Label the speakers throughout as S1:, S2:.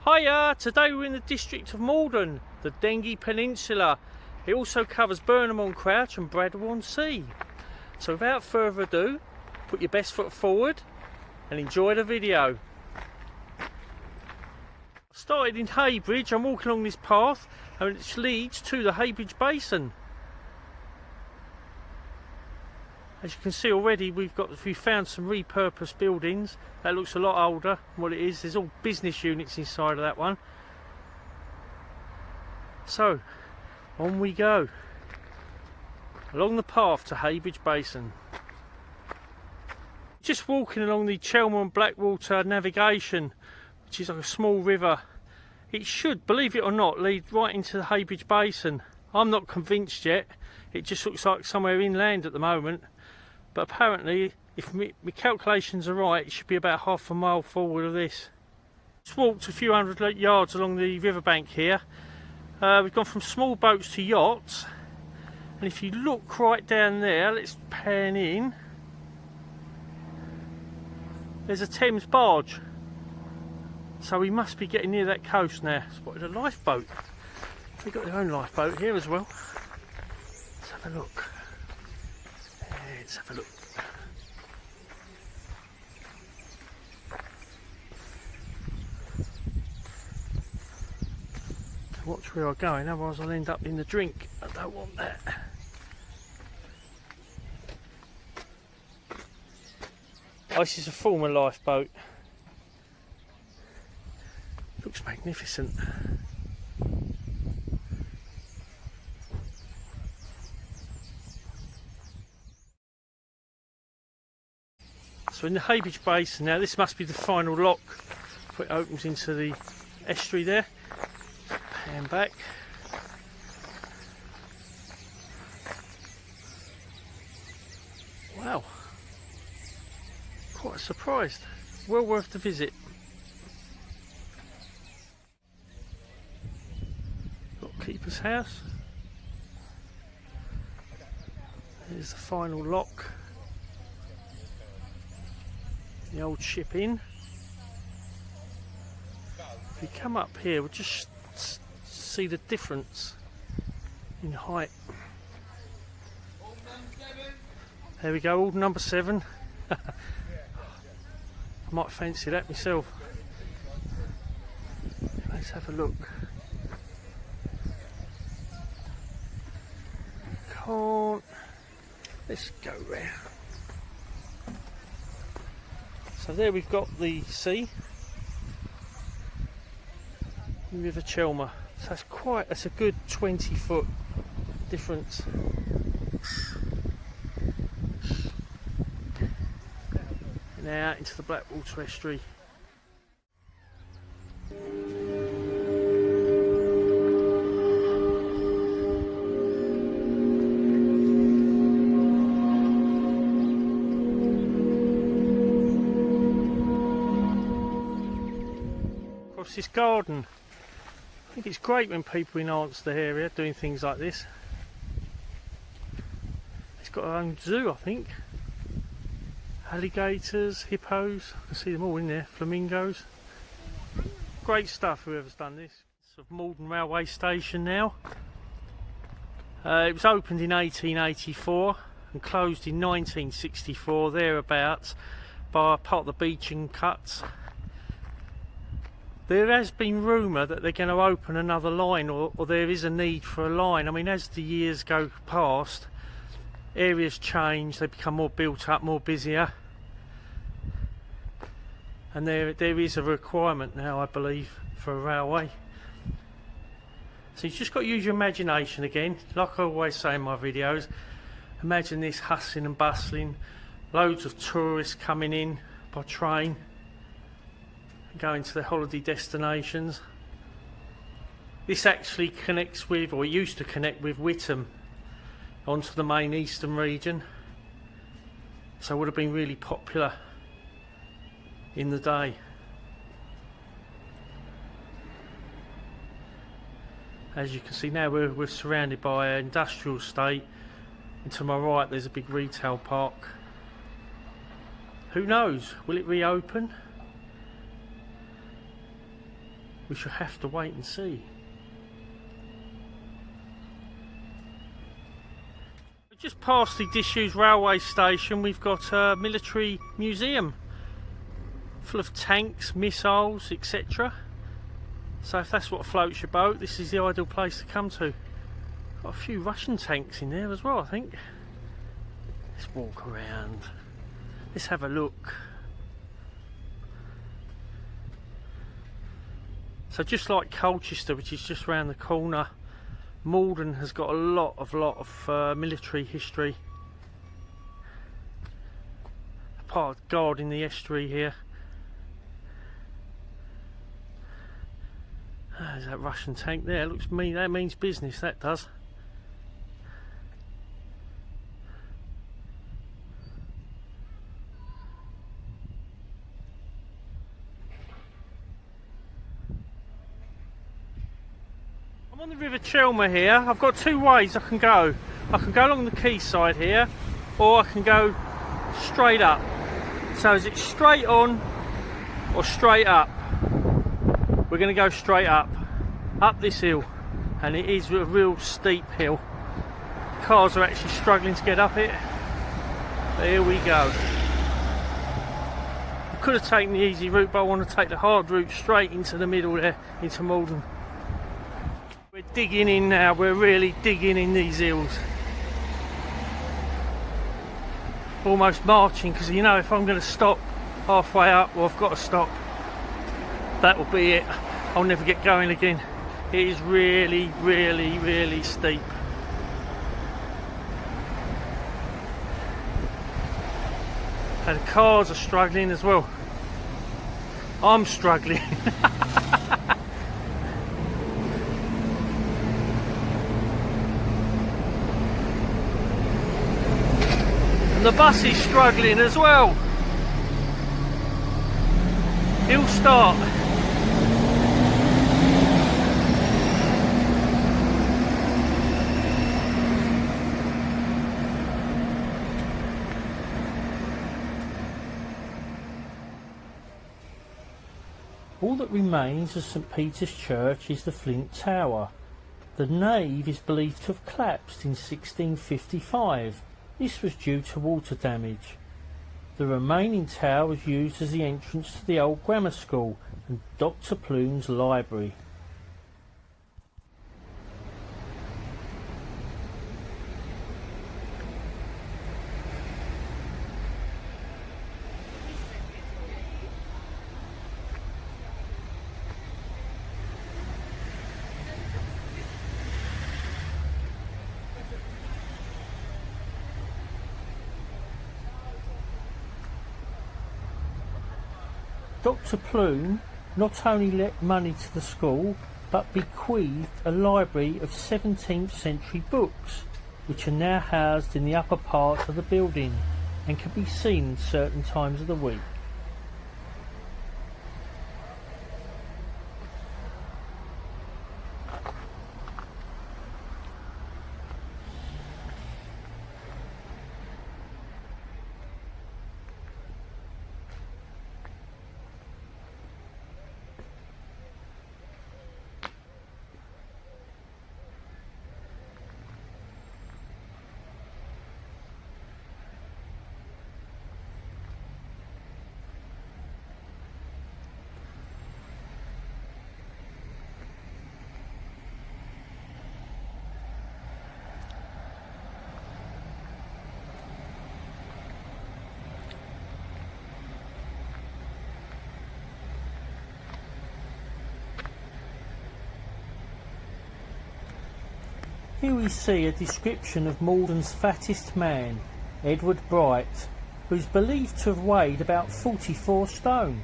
S1: Hiya! Today we're in the district of Maldon, the Dengie Peninsula. It also covers Burnham-on-Crouch and Bradwell-on-Sea. So without further ado, put your best foot forward and enjoy the video. I've started in Heybridge. I'm walking along this path and it leads to the Heybridge Basin. As you can see already, we found some repurposed buildings. That looks a lot older than what it is. There's all business units inside of that one. So, on we go. Along the path to Heybridge Basin. Just walking along the Chelmer and Blackwater navigation, which is like a small river. It should, believe it or not, lead right into the Heybridge Basin. I'm not convinced yet. It just looks like somewhere inland at the moment. But apparently, if my calculations are right, it should be about half a mile forward of this. Just walked a few hundred yards along the riverbank here. We've gone from small boats to yachts. And if you look right down there, let's pan in. There's a Thames barge. So we must be getting near that coast now. Spotted a lifeboat. They've got their own lifeboat here as well. Let's have a look. Let's have a look. Watch where I'm going, otherwise I'll end up in the drink. I don't want that. Oh, this is a former lifeboat. Looks magnificent. So in the Heybridge Basin now, this must be the final lock before it opens into the estuary there. Pan back. Wow, quite surprised. Well worth the visit. Got Keeper's House. Here's the final lock. The old ship in. If you come up here, we'll just see the difference in height. There we go, all number 7. I might fancy that myself. Let's have a look. Can't. Let's go round. So there we've got the sea, the River Chelmer. So that's a good 20-foot difference. Now into the Blackwater estuary. Across this garden. I think it's great when people enhance the area doing things like this. It's got our own zoo, I think. Alligators, hippos, I can see them all in there, flamingos. Great stuff, whoever's done this. It's of Maldon railway station now. It was opened in 1884 and closed in 1964, thereabouts, by part of the Beeching Cuts. There has been rumour that they're going to open another line, or there is a need for a line. I mean, as the years go past, areas change, they become more built up, more busier. And there is a requirement now, I believe, for a railway. So you've just got to use your imagination again. Like I always say in my videos, imagine this hustling and bustling, loads of tourists coming in by train, going to their holiday destinations. This actually connects with, or used to connect with, Whittam onto the main eastern region, so it would have been really popular in the day. As you can see now, we're surrounded by an industrial estate, and to my right there's a big retail park. Who knows, will it reopen? we shall have to wait and see. Just past the disused railway station, we've got a military museum full of tanks, missiles, etc. So if that's what floats your boat, this is the ideal place to come to. Got a few Russian tanks in there as well, I think. Let's walk around. Let's have a look. So just like Colchester, which is just round the corner, Maldon has got a lot of military history. Part of guarding the estuary here. There's that Russian tank there. Looks to me that means business. That does. I'm on the River Chelmer here. I've got two ways I can go. I can go along the quayside here, or I can go straight up. So is it straight on or straight up? We're going to go straight up this hill, and it is a real steep hill. Cars are actually struggling to get up it. But here we go. I could have taken the easy route, but I want to take the hard route straight into the middle there, into Maldon. We're digging in now, we're really digging in these hills. Almost marching, because you know if I'm going to stop halfway up, well I've got to stop. That will be it. I'll never get going again. It is really, really, really steep. And the cars are struggling as well. I'm struggling. And the bus is struggling as well. He'll start. All that remains of St Peter's Church is the flint tower. The nave is believed to have collapsed in 1655. This was due to water damage. The remaining tower was used as the entrance to the old grammar school and Dr Plume's library. Dr Plume not only lent money to the school, but bequeathed a library of 17th century books, which are now housed in the upper part of the building and can be seen at certain times of the week. Here we see a description of Maldon's fattest man, Edward Bright, who is believed to have weighed about 44 stone.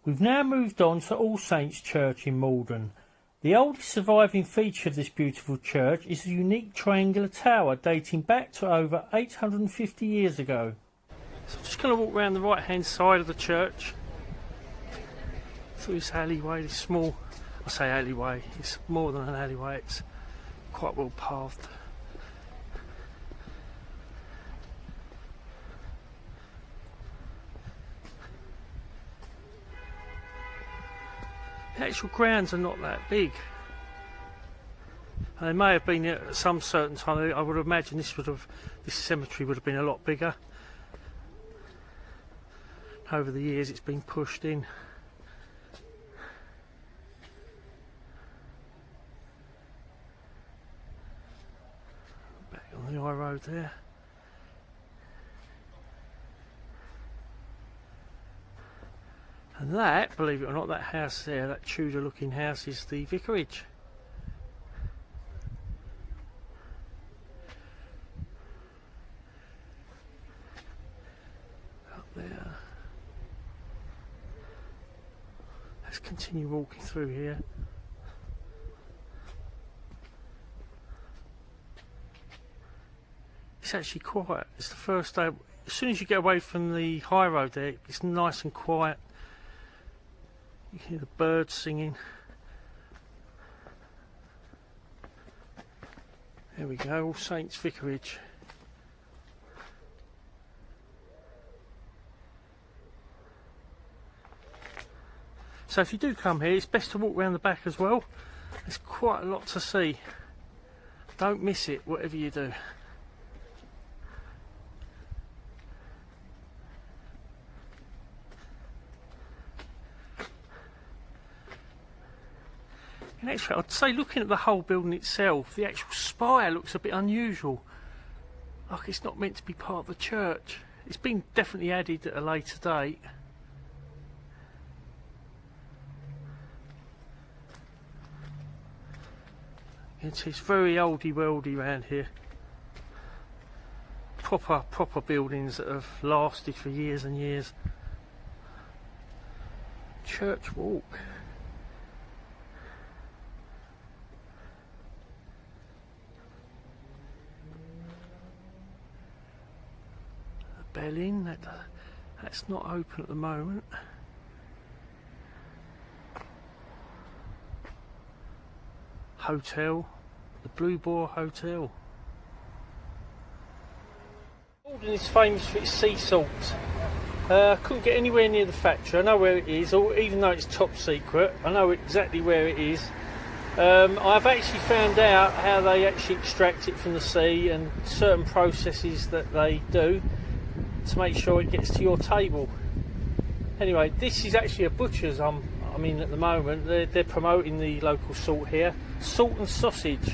S1: We've now moved on to All Saints Church in Maldon. The oldest surviving feature of this beautiful church is the unique triangular tower dating back to over 850 years ago. So I'm just going to walk around the right hand side of the church through this alleyway, this small I say alleyway, it's more than an alleyway, it's quite well paved. The actual grounds are not that big. They may have been at some certain time. I would imagine this cemetery would have been a lot bigger. Over the years it's been pushed in. Back on the high road there. And that, believe it or not, that house there, that Tudor looking house, is the vicarage. Up there. Let's continue walking through here. It's actually quiet. It's the first day. As soon as you get away from the high road there, it's nice and quiet. You hear the birds singing. There we go, All Saints Vicarage. So if you do come here, it's best to walk around the back as well. There's quite a lot to see. Don't miss it, whatever you do. And actually, I'd say looking at the whole building itself, the actual spire looks a bit unusual. Like it's not meant to be part of the church. It's been definitely added at a later date. It's very oldie-worldy around here. Proper buildings that have lasted for years and years. Church Walk. Bell Inn, that's not open at the moment. Hotel, the Blue Boar Hotel. Maldon is famous for its sea salt. I couldn't get anywhere near the factory. I know where it is, even though it's top secret. I know exactly where it is. I've actually found out how they actually extract it from the sea and certain processes that they do to make sure it gets to your table. Anyway, this is actually a butcher's I'm in at the moment. They're promoting the local salt here. Salt and sausage.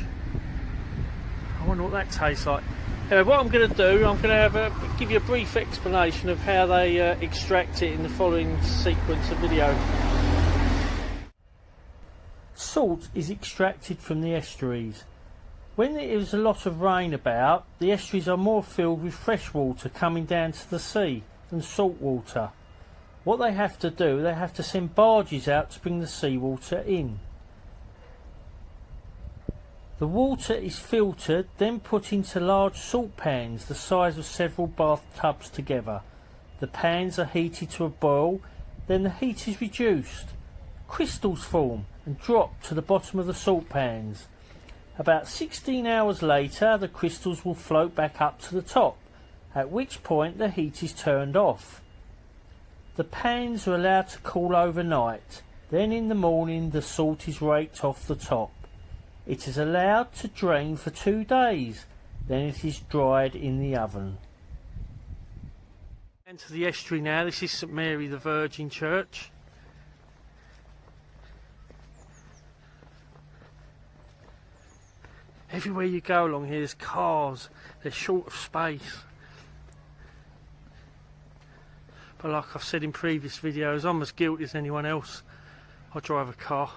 S1: I wonder what that tastes like. Anyway, what I'm going to do, I'm going to give you a brief explanation of how they extract it in the following sequence of video. Salt is extracted from the estuaries. When there is a lot of rain about, the estuaries are more filled with fresh water coming down to the sea than salt water. What they have to do, they have to send barges out to bring the seawater in. The water is filtered, then put into large salt pans the size of several bathtubs together. The pans are heated to a boil, then the heat is reduced. Crystals form and drop to the bottom of the salt pans. About 16 hours later, the crystals will float back up to the top, at which point the heat is turned off. The pans are allowed to cool overnight. Then in the morning, the salt is raked off the top. It is allowed to drain for 2 days. Then it is dried in the oven. Enter the estuary now. This is St Mary the Virgin Church. Everywhere you go along here there's cars, they're short of space. But like I've said in previous videos, I'm as guilty as anyone else. I drive a car.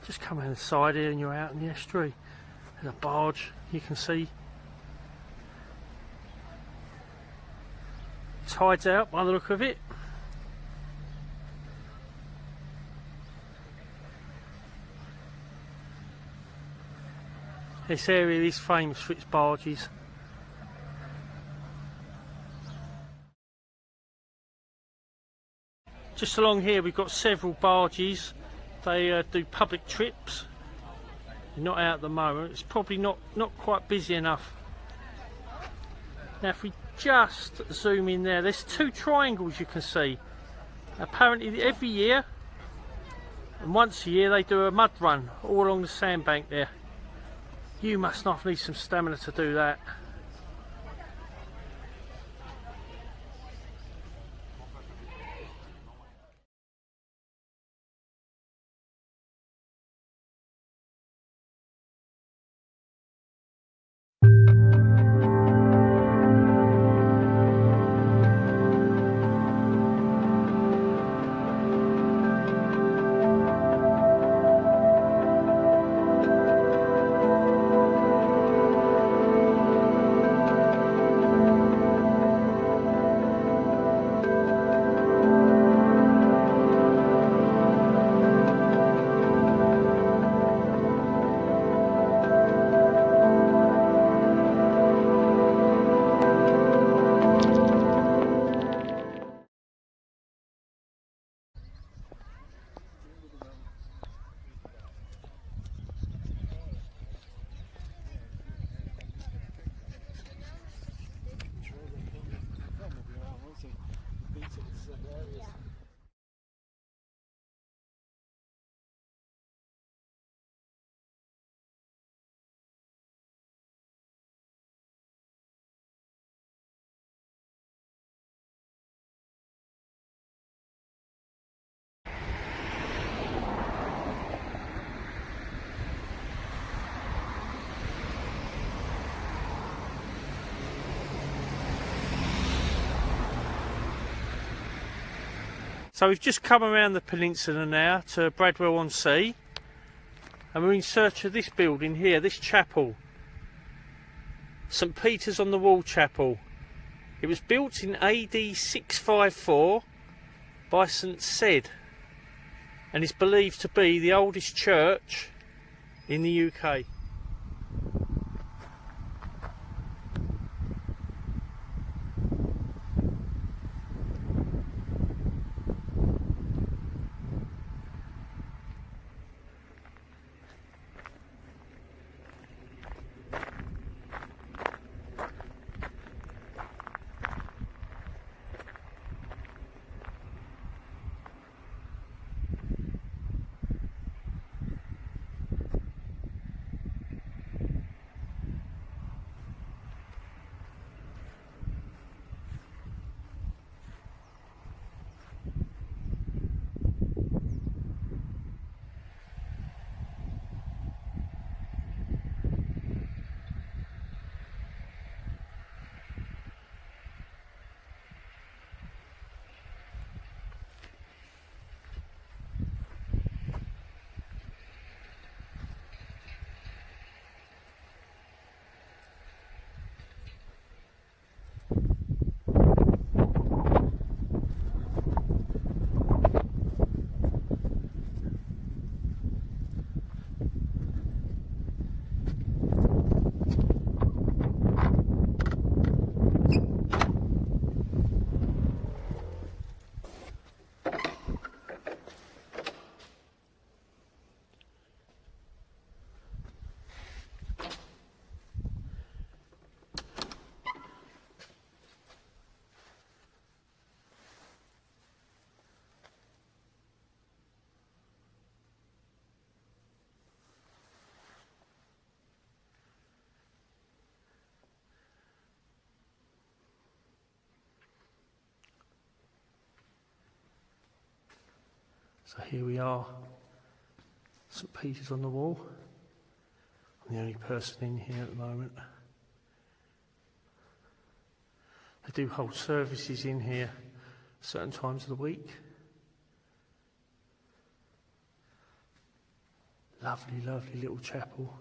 S1: Just come around the side here and you're out in the estuary. There's a barge you can see. tide's out by the look of it. This area is famous for its barges. Just along here we've got several barges. They do public trips. They're not out at the moment. It's probably not quite busy enough. Now if we just zoom in there, there's two triangles you can see. Apparently every year and once a year they do a mud run all along the sandbank there. You must not need some stamina to do that. So we've just come around the peninsula now to Bradwell-on-Sea, and we're in search of this building here, this chapel, St Peter's on the Wall Chapel. It was built in AD 654 by St Ced and is believed to be the oldest church in the UK. So here we are, St Peter's on the Wall. I'm the only person in here at the moment. They do hold services in here certain times of the week. Lovely, lovely little chapel.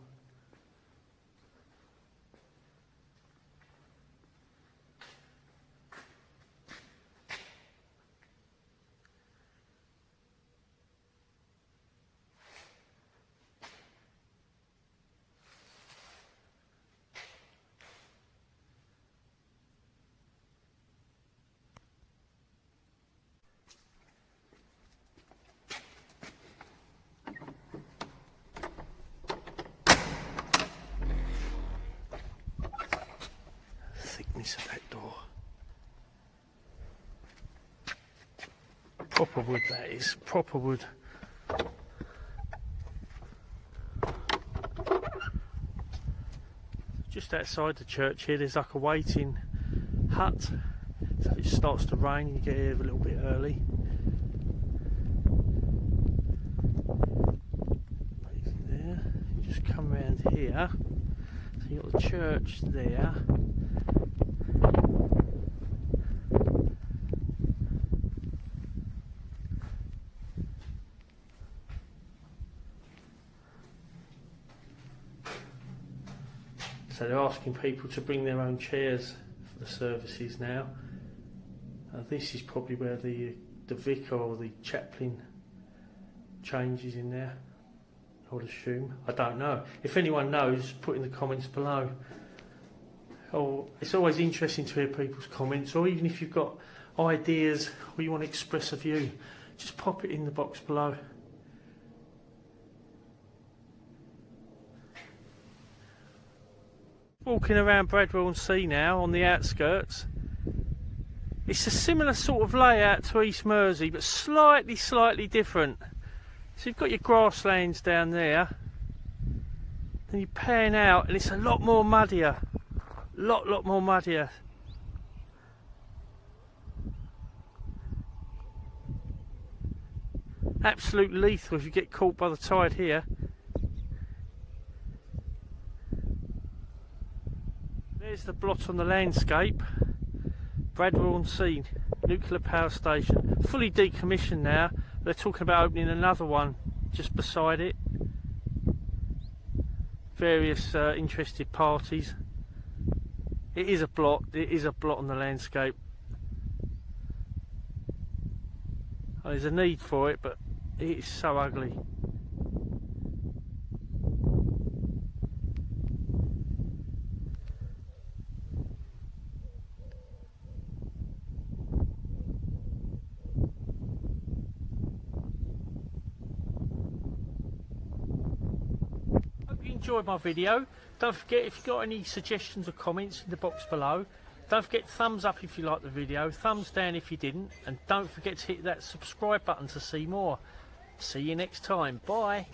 S1: Proper wood, that is. Proper wood. Just outside the church here, there's like a waiting hut. So it starts to rain, you get here a little bit early. There. You just come around here. So you've got the church there. So they're asking people to bring their own chairs for the services now. This is probably where the vicar or the chaplain changes in there, I would assume. I don't know. If anyone knows, put in the comments below. Or it's always interesting to hear people's comments, or even if you've got ideas or you want to express a view, just pop it in the box below. Walking around Bradwell-on-Sea now on the outskirts. It's a similar sort of layout to East Mersey, but slightly different. So you've got your grasslands down there, then you pan out and it's a lot more muddier. Lot more muddier. Absolute lethal if you get caught by the tide here. There's the blot on the landscape. Bradwell-on-Sea nuclear power station, fully decommissioned now. They're talking about opening another one just beside it. Various interested parties. It is a blot. It is a blot on the landscape. Oh, there's a need for it, but it is so ugly. Enjoyed my video. Don't forget, if you've got any suggestions or comments, in the box below. Don't forget, thumbs up if you like the video, thumbs down if you didn't, and don't forget to hit that subscribe button to see more. See you next time. Bye.